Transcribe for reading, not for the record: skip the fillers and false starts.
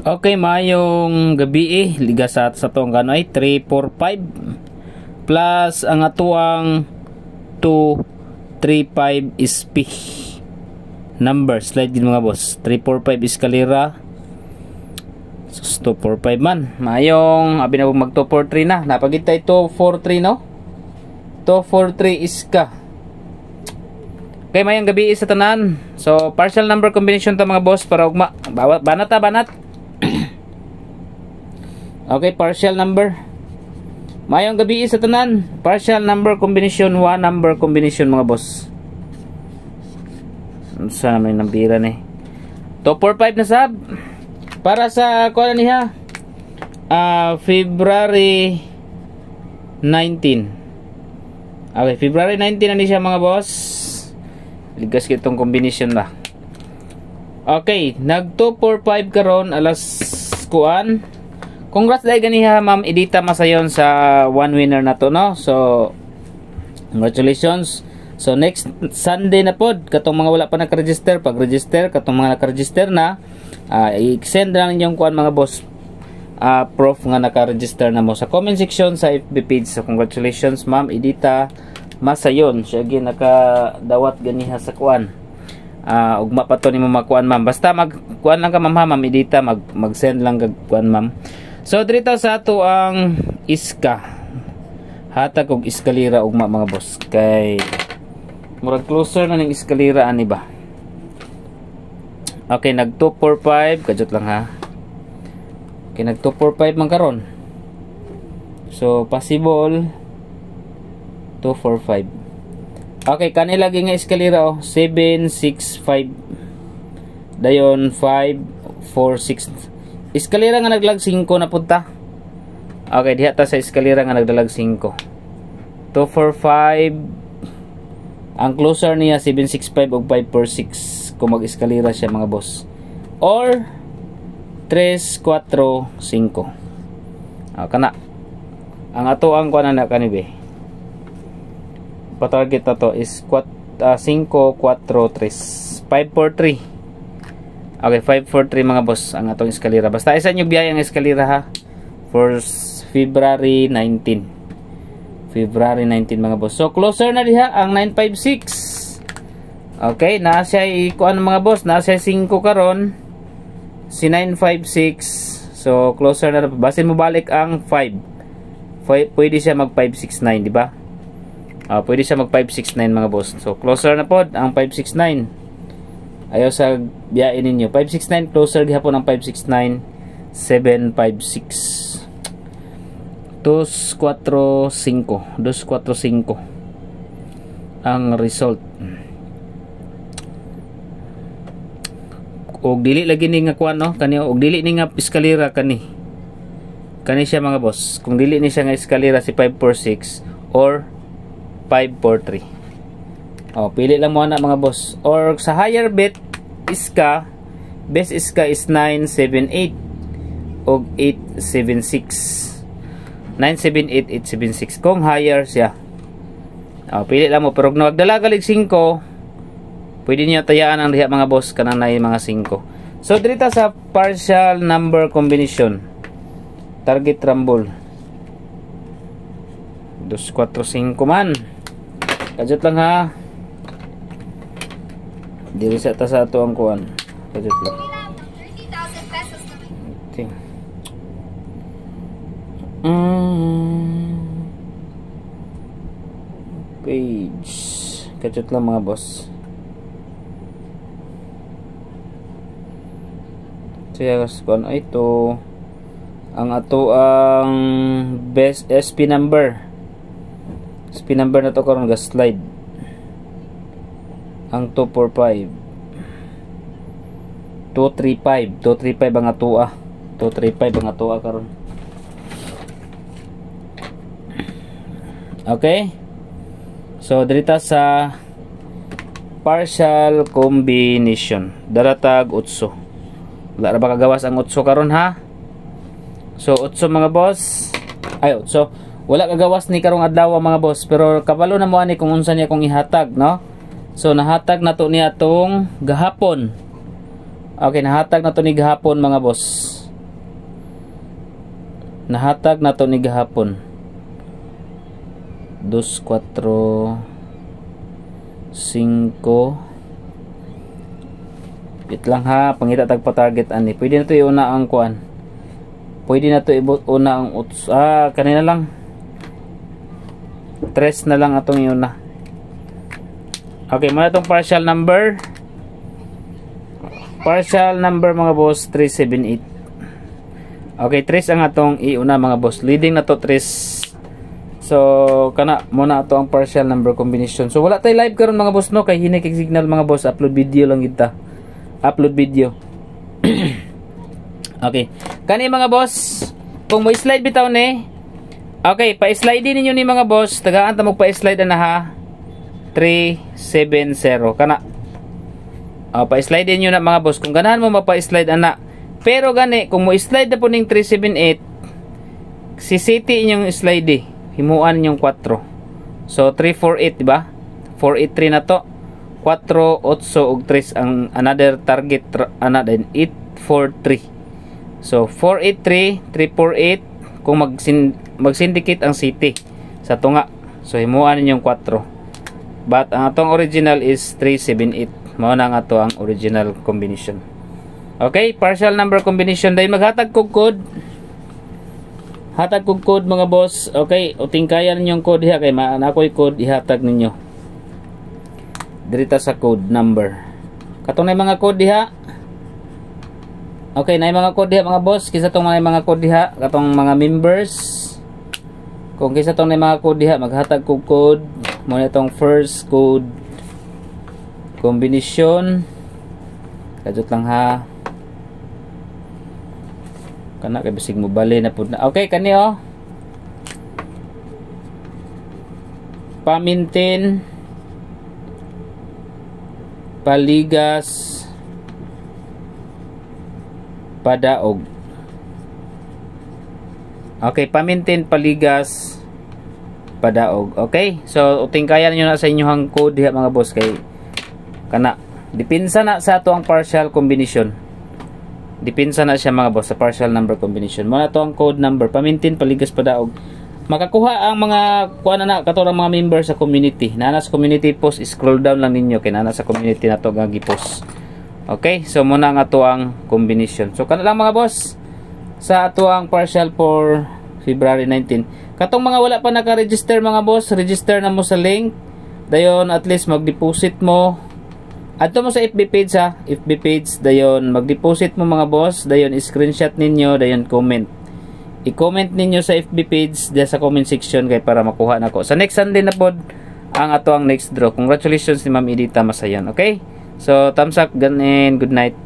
Okay, mayong gabi liga sa tong ganoy 3, 4, 5 plus ang atuang 2, 3, 5 is P number slide din mga boss. 3, 4, 5 eskalera. So 2, 4, 5 man. Mayong abi na mag 2, 4, 3 na. Napagitay 2, 4, 3 no. 2, 4, 3 iska. Okay, mayong gabi sa tanan. So partial number combination ta mga boss para ugma. Banat ta banat. Okay, partial number. Mayong gabi sa tanan. Partial number combination, 1 number combination mga boss. Sa may nambira ni. 2, 4, 5 na sab. Para sa kuha niya. February 19. Okay, February 19 na ni siya mga boss. Ligas kitong combination na. Okay, nag 2, 4, 5 karon alas kuan. Congrats dahil ganiha Ma'am Edita Masayon sa one winner na to no. So congratulations. So next Sunday na pod katong mga wala pa naka-register, pag-register katong mga naka-register na i-send lang inyong kuan mga boss. Proof nga naka-register na mo sa comment section sa FB page. So congratulations Ma'am Edita Masayon. Siya gyud nakadawat ganiha sa kuan. Ugma pa to nimo makuan ma'am. Basta magkuan lang ka ma'am Edita, mag-send lang kag kuan ma'am. So dito sa ato ang iska. Hatag og eskalera ugma mga boss. Kay murag closer na ning eskalera ani ba. Okay, nag 2, 4, 5 kadjot lang ha. Okay, nag 2, 4, 5 man karon. So possible 2, 4, 5. Okay, kanila lagi nga eskalera oh. 7, 6, 5. Dayon 5, 4, 6. Eskalera nga naglag 5 na punta. Okay, diha ta sa eskalera nga nagdalag 5. 2, 4, 5. Ang closer niya 7, 6, 5 og 5, 4, 6 kung mag-eskalera siya mga boss. Or 3, 4, 5. Kana. Ang ato ang kuan na kanibe. Pa-target na to is 5, 4, 3. 5, 4, 3. Okay, 5, 4, 3 mga boss ang atong eskalera. Basta isa nyo biyaya ang eskalera ha. For February 19. February 19 mga boss. So closer na diha ang 956. Okay, naa siya ikuan mga boss, naa siya 5 karon. Si 956. So closer na, basin mo balik ang 5. Pwede siya mag 569, di ba? Pwede siya mag 569 mga boss. So closer na pod ang 569. Ayaw sa biyain ninyo. 569 closer gihapon ang 569. 756. 245 ang result. Og dili lagi ni nga kuan no, kani og dili ni nga eskalera kani siya mga boss. Kung dili ni siya nga eskalera si 546 or 543. Pili lang mo na mga boss. Or sa higher bet iska, best iska is 978 og 876. 978, 876 kung higher siya. Pili lang mo, pero kung nagdala galig 5, pwede niyo tayaan ang diha mga boss kanang nay mga 5. So dito sa partial number combination, target rumble 2, 4, 5 man. Kadjot lang ha. Dili sa ta sa ato ang kuan. Kadjot lang. 30,000 pesos. Okay. Page. Kadjot lang mga boss. Siya kuan ito ang ato ang best SP number. SP number na to karon ga slide. Ang 245 235 ang atua. 235 ang atua karon. Okay, so dito sa partial combination daratag 8. Wala ra ba kagawas ang 8 karon ha. So 8 mga boss, ay 8 wala kagawas ni karong adlaw mga boss, pero kabalo na mo ani kung unsa niya kung ihatag no. So nahatag na to niya tong gahapon. Okay, nahatag na to ni gahapon mga boss. nahatag na to ni gahapon. 2, 4, 5. Wait lang ha, pangita tag pa-target ani. Pwede na to iuna ang kuan. Pwede na to iuna ang kanina lang. 3 na lang atong iuna. Okay, muna tong partial number. Partial number mga boss, 378. Okay, 3 ang atong iuna mga boss. Leading na to 3. So, kana muna ato ang partial number combination. So, wala tayo live karon mga boss no. Kay hinikig signal mga boss. Upload video lang kita. Upload video. Okay. Kani mga boss, kung mo slide bitaw ni. Okay, pa-slide din ninyo ni mga boss. Tagaan ta mo pa-slide na ha. 370 kana. Pa-slide din niyo na mga boss. Kung ganahan mo mapa-slide ana. Pero gani kung mo slide na po ning 378, si city inyong slide himuan yung 4. So 348 diba? 483 na to. 4, 8 ug 3 ang another target din 843. So 483, 348 kung mag-syndicate ang city sa tunga. So himuan yung 4. But ang atong original is 378. Mao na nga to ang original combination. Okay, partial number combination dahil maghatag kog code. Hatag kog code mga boss. Okay, utingkayan ninyong code diha kay ako'y code ihatag ninyo. Dirita sa code number. Katong nay mga code diha. Okay, nay mga code diha mga boss. Kisa tong mga code diha, katong mga members. Kung kisa tong nay mga code diha, maghatag kog code. Mo na tong first code combination. Kadot lang ha. Kana kay bisig mo bali na pud na. Okay kani Pamintin, paligas, padaog. Okay, pamintin, paligas, padaog. Okay, so utingkayan nyo na sa inyong code diha mga boss kay kana dipinsa na sa ato ang partial combination. Dipinsa na siya mga boss sa partial number combination. Muna to ang code number, pamintin, paligas, padaog. Makakuha ang mga kuha na katurang mga member sa community. Nana sa community post, scroll down lang ninyo kay nana sa community na to gagi post. Okay, so muna ang ato ang combination. So kana lang mga boss sa ato ang partial for February 19. Katong mga wala pa naka-register mga boss, register na mo sa link. Dayon at least mag-deposit mo. Adto mo sa FB page ha, FB page dayon mag-deposit mo mga boss, dayon screenshot ninyo, dayon comment. I-comment ninyo sa FB page diya sa comment section kay para makuha nako. Sa next Sunday na pod ang ato ang next draw. Congratulations ni Ma'am Edita Masayan. Okay? So thumbs up and good night.